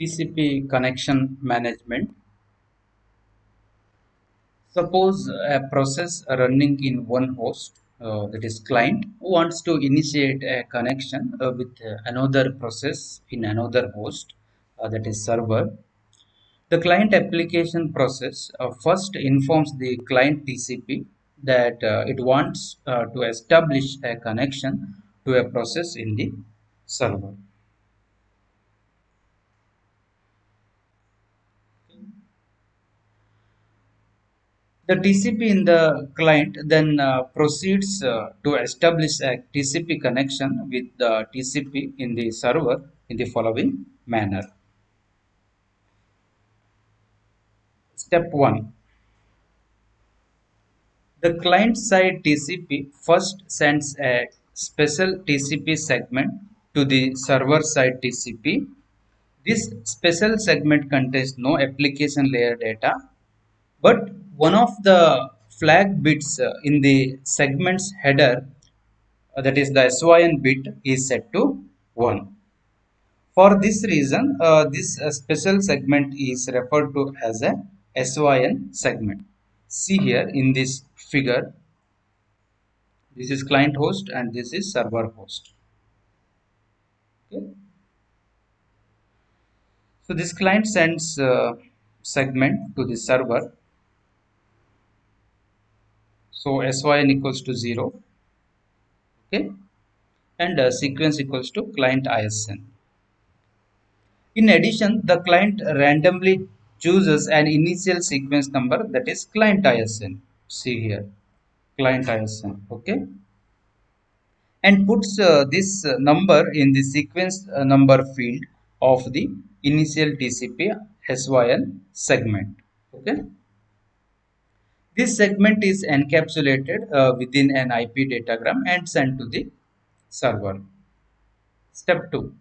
TCP connection management. Suppose a process running in one host, that is client, wants to initiate a connection with another process in another host, that is server. The client application process first informs the client TCP that it wants to establish a connection to a process in the server. The TCP in the client then proceeds to establish a TCP connection with the TCP in the server in the following manner. Step 1. The client-side TCP first sends a special TCP segment to the server-side TCP. This special segment contains no application layer data, but one of the flag bits in the segment's header, that is the SYN bit, is set to 1. For this reason, this special segment is referred to as a SYN segment. See here in this figure, this is client host and this is server host. Okay. So this client sends segment to the server. So SYN equals to 0. Okay. And sequence equals to client ISN. In addition, the client randomly chooses an initial sequence number, that is client ISN. See here, client ISN. Okay. And puts this number in the sequence number field of the initial TCP SYN segment. Okay. This segment is encapsulated within an IP datagram and sent to the server. Step 2.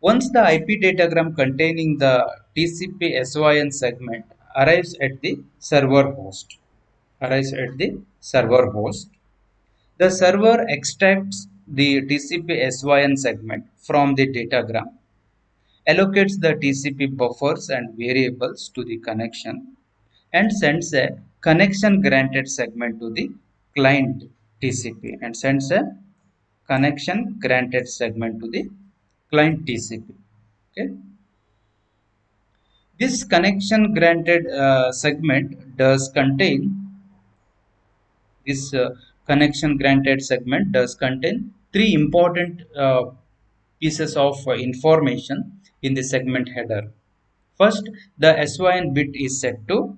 Once the IP datagram containing the TCP SYN segment arrives at the server host, the server extracts the TCP SYN segment from the datagram, allocates the TCP buffers and variables to the connection, and sends a connection granted segment to the client TCP Okay. This connection granted this connection granted segment does contain three important pieces of information in the segment header. First, the SYN bit is set to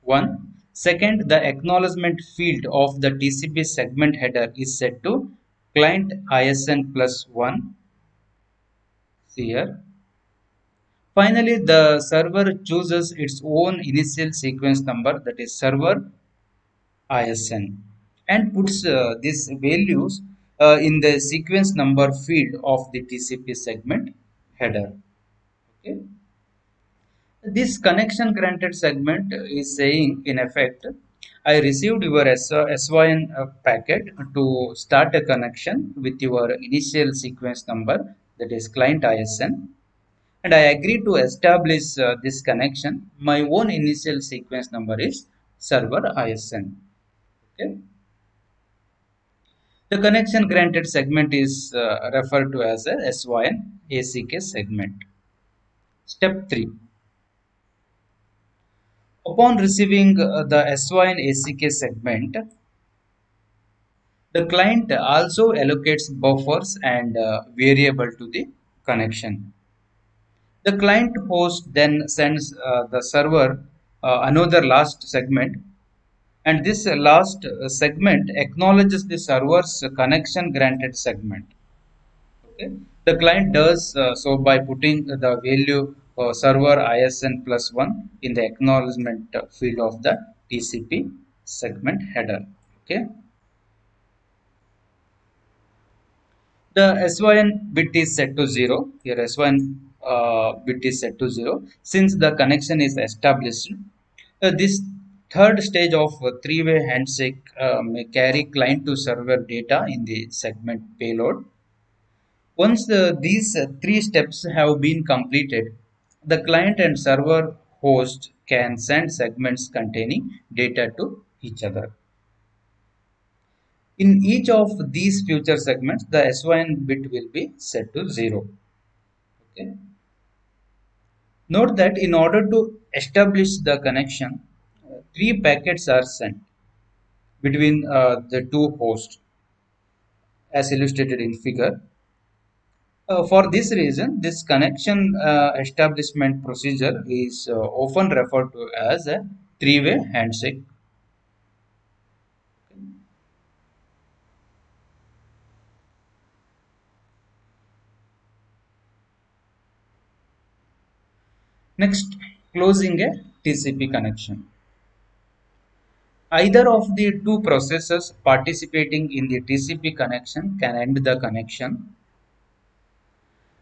1. Second, the acknowledgement field of the TCP segment header is set to client ISN plus 1. See here. Finally, the server chooses its own initial sequence number, that is server ISN, and puts these values in the sequence number field of the TCP segment header. Okay. This connection granted segment is saying, in effect, I received your SYN packet to start a connection with your initial sequence number, that is client ISN, and I agree to establish this connection. My own initial sequence number is server ISN. Okay. The connection granted segment is referred to as a SYN ACK segment. Step 3. Upon receiving the SYN ACK segment, the client also allocates buffers and variable to the connection. The client host then sends the server another last segment, and this last segment acknowledges the server's connection granted segment. Okay. The client does so by putting the value server ISN plus 1 in the acknowledgement field of the TCP segment header. Okay. The SYN bit is set to 0. Here SYN bit is set to 0. Since the connection is established, this third stage of three-way handshake may carry client to server data in the segment payload. Once these three steps have been completed, the client and server host can send segments containing data to each other. In each of these future segments, the SYN bit will be set to 0. Okay. Note that in order to establish the connection, three packets are sent between the two hosts as illustrated in figure. For this reason, this connection establishment procedure is often referred to as a three-way handshake. Next, closing a TCP connection. Either of the two processes participating in the TCP connection can end the connection.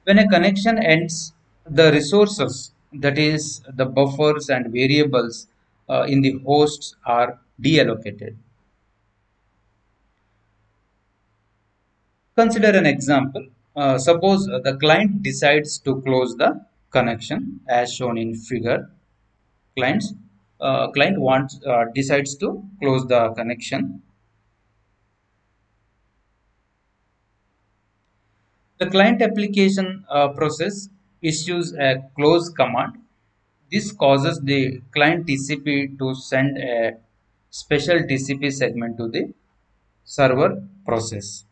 When a connection ends, the resources, that is, the buffers and variables in the hosts, are deallocated. Consider an example. Suppose the client decides to close the connection as shown in figure. Clients Client wants decides to close the connection. The client application process issues a close command. This causes the client TCP to send a special TCP segment to the server process.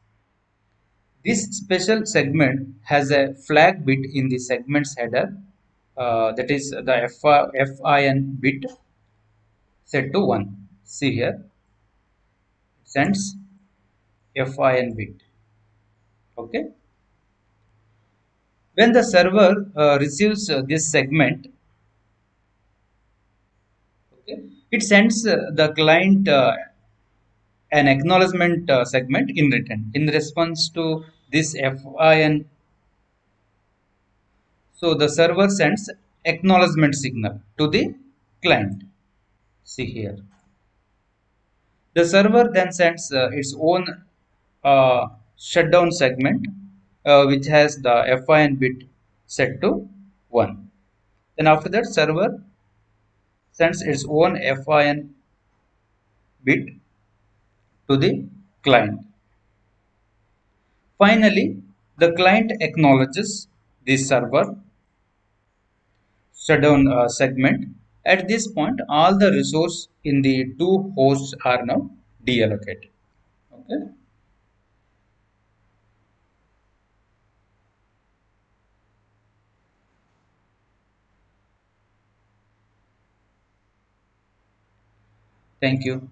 This special segment has a flag bit in the segment's header, that is the FIN bit set to 1. See here, it sends FIN bit. Okay. When the server receives this segment, okay, it sends the client an acknowledgement segment in return in response to this FIN. So the server sends acknowledgement signal to the client. See here. The server then sends its own shutdown segment, which has the FIN bit set to 1. Then after that, server sends its own FIN bit to the client. Finally, the client acknowledges the server shutdown segment. At this point, all the resources in the two hosts are now deallocated. Okay. Thank you.